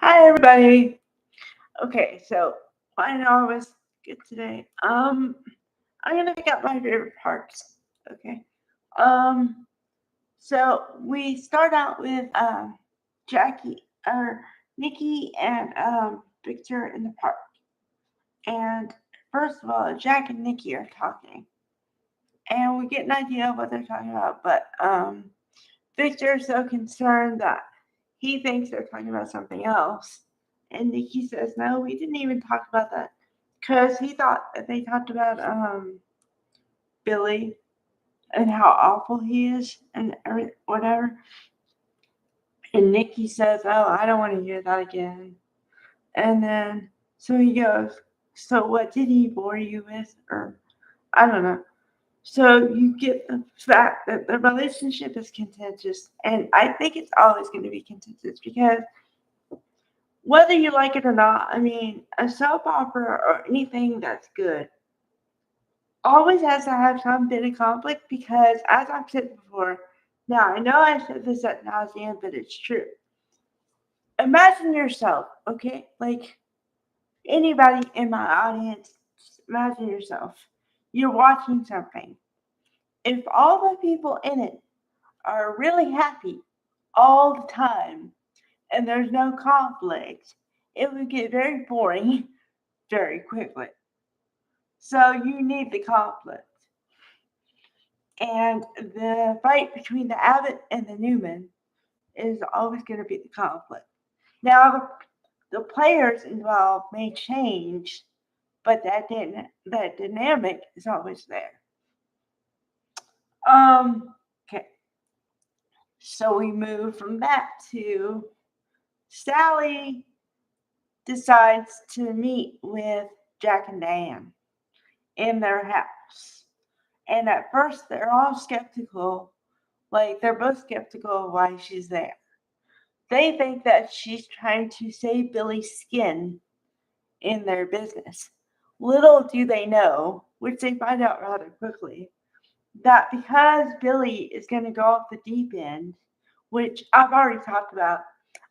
Hi everybody. Okay, so I know I was good today. I'm gonna pick out my favorite parts. Okay. Um, so we start out with Jackie or Nikki and Victor in the park. And first of all, Jack and Nikki are talking, and we get an idea of what they're talking about. But Victor is so concerned that he thinks they're talking about something else. And Nikki says, no, we didn't even talk about that. Because he thought that they talked about Billy and how awful he is and whatever. And Nikki says, oh, I don't want to hear that again. And then, so he goes, so what did he bore you with? Or, I don't know. So you get the fact that the relationship is contentious, and I think it's always going to be contentious because whether you like it or not, I mean, a soap opera or anything that's good always has to have some bit of conflict because, as I've said before, now I know I said this at nauseam, but it's true. Imagine yourself, okay? Like anybody in my audience, imagine yourself. You're watching something. If all the people in it are really happy all the time and there's no conflict, it would get very boring very quickly. So you need the conflict. And the fight between the Abbott and the Newman is always going to be the conflict. Now, the players involved may change, but that dynamic is always there. Okay, so we move from that to Sally decides to meet with Jack and Diane in their house. And at first, they're all skeptical. Like, they're both skeptical of why she's there. They think that she's trying to save Billy's skin in their business. Little do they know, which they find out rather quickly, that because Billy is going to go off the deep end, which I've already talked about,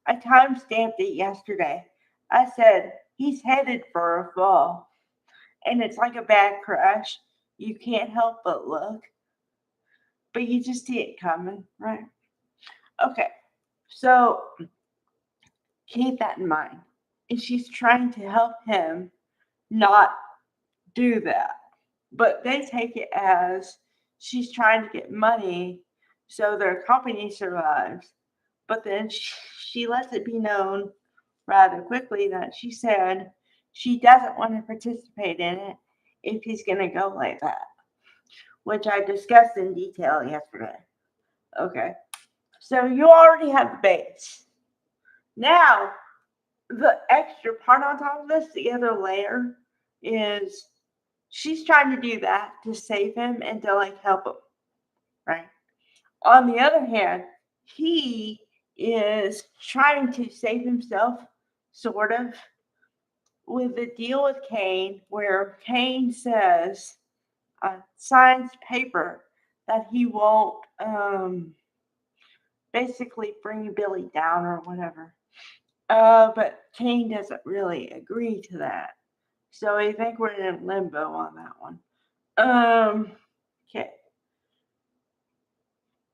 I time stamped it yesterday. I said, he's headed for a fall. And it's like a bad crash. You can't help but look, but you just see it coming, right? Okay, so keep that in mind. And she's trying to help him not do that. But they take it as she's trying to get money so their company survives. But then she lets it be known rather quickly that she said she doesn't want to participate in it if he's going to go like that, which I discussed in detail yesterday. Okay, so you already have the base. Now, the extra part on top of this, the other layer, is she's trying to do that to save him and to like help him, right? On the other hand, he is trying to save himself, sort of, with the deal with Kane, where Kane says, signs paper that he won't basically bring Billy down or whatever. But Kane doesn't really agree to that. So I think we're in limbo on that one. Okay.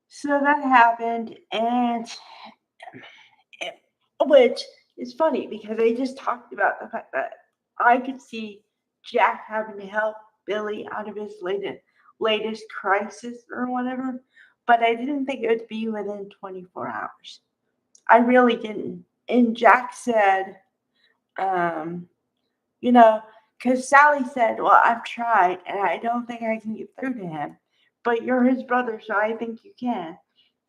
So that happened, and it, which is funny because I just talked about the fact that I could see Jack having to help Billy out of his latest crisis or whatever, but I didn't think it would be within 24 hours. I really didn't. And Jack said, um, you know, because Sally said, well, I've tried and I don't think I can get through to him, but you're his brother, so I think you can.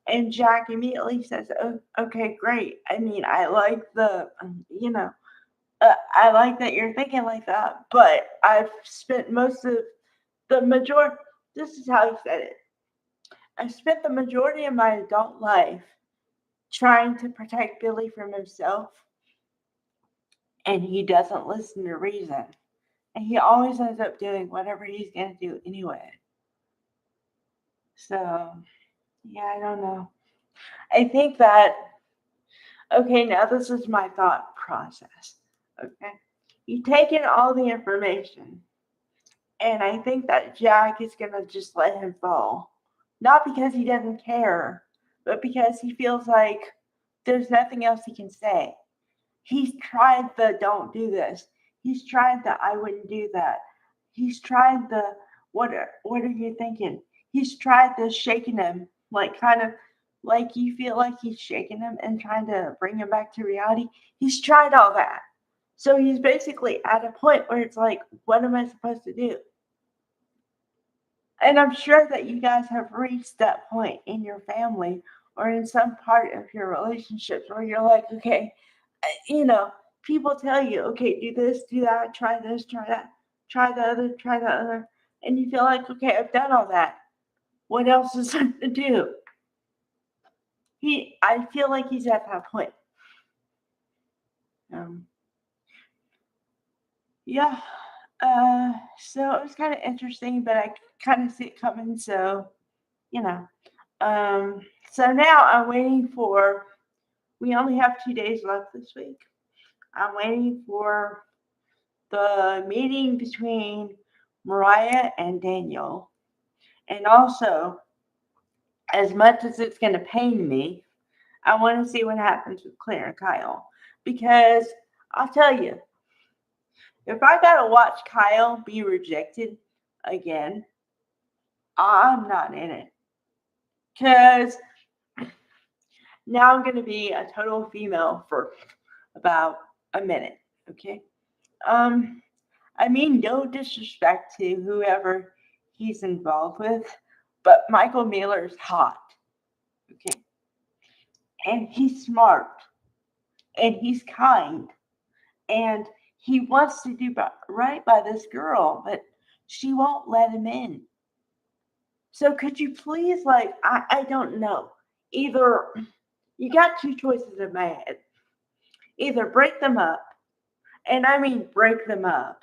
And Jack immediately says, oh, okay, great. I mean, I like I like that you're thinking like that, but I've spent most of the majority, this is how he said it. I spent the majority of my adult life trying to protect Billy from himself, and he doesn't listen to reason. And he always ends up doing whatever he's going to do anyway. So, yeah, I don't know. I think that Okay, now this is my thought process. Okay. You take in all the information, and I think that Jack is going to just let him fall. Not because he doesn't care, but because he feels like there's nothing else he can say. He's tried the don't do this. He's tried the I wouldn't do that. He's tried the what are you thinking? He's tried the shaking him, like kind of like you feel like he's shaking him and trying to bring him back to reality. He's tried all that. So he's basically at a point where it's like, what am I supposed to do? And I'm sure that you guys have reached that point in your family or in some part of your relationships where you're like, okay, you know, people tell you, okay, do this, do that, try this, try that, try the other, try the other. And you feel like, okay, I've done all that. What else is there to do? I feel like he's at that point. Um, yeah. So it was kind of interesting, but I kind of see it coming. So, you know, so now I'm waiting for, we only have 2 days left this week. I'm waiting for the meeting between Mariah and Daniel. And also, as much as it's going to pain me, I want to see what happens with Claire and Kyle. Because I'll tell you, if I got to watch Kyle be rejected again, I'm not in it. Because now I'm going to be a total female for about a minute. Okay. I mean, no disrespect to whoever he's involved with, but Michael Miller is hot. Okay. And he's smart. And he's kind. And he wants to do right by this girl, but she won't let him in. So could you please, like, I don't know. Either you got two choices in my head. Either break them up, and I mean break them up,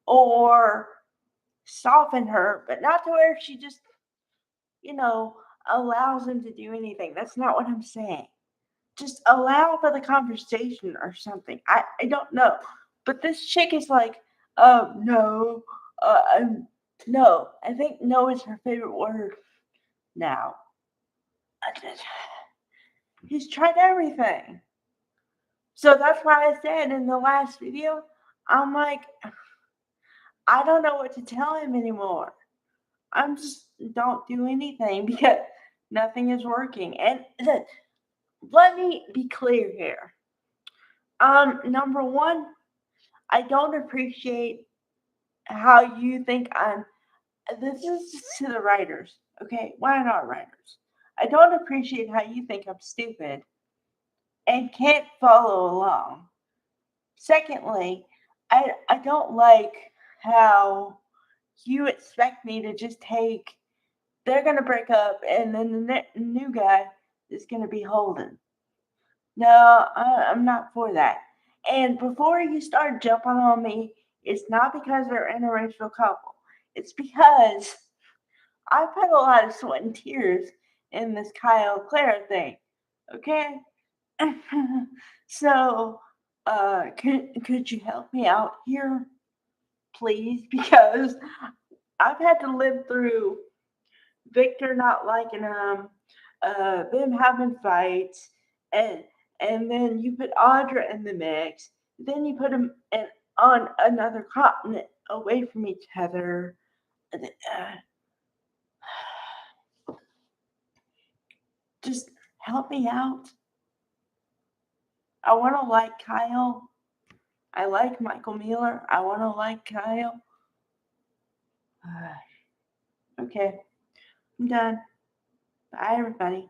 or soften her, but not to where she just, you know, allows him to do anything. That's not what I'm saying. Just allow for the conversation or something. I don't know. But this chick is like, no, no. I think no is her favorite word now. He's tried everything. So that's why I said in the last video, I'm like, I don't know what to tell him anymore. I'm just don't do anything because nothing is working. And let me be clear here. Number one, I don't appreciate how you think I'm. This is to the writers, okay? Why not writers? I don't appreciate how you think I'm stupid and can't follow along. Secondly, I don't like how you expect me to just take, they're going to break up and then the new guy is going to be Holden. No, I'm not for that. And before you start jumping on me, it's not because they're an interracial couple. It's because I put a lot of sweat and tears in this Kyle Claire thing. Okay? So, could you help me out here, please? Because I've had to live through Victor not liking them having fights, and then you put Audra in the mix. Then you put them on another continent away from each other. Just help me out. I want to like Kyle. I like Michael Miller. I want to like Kyle. Okay, I'm done. Bye, everybody.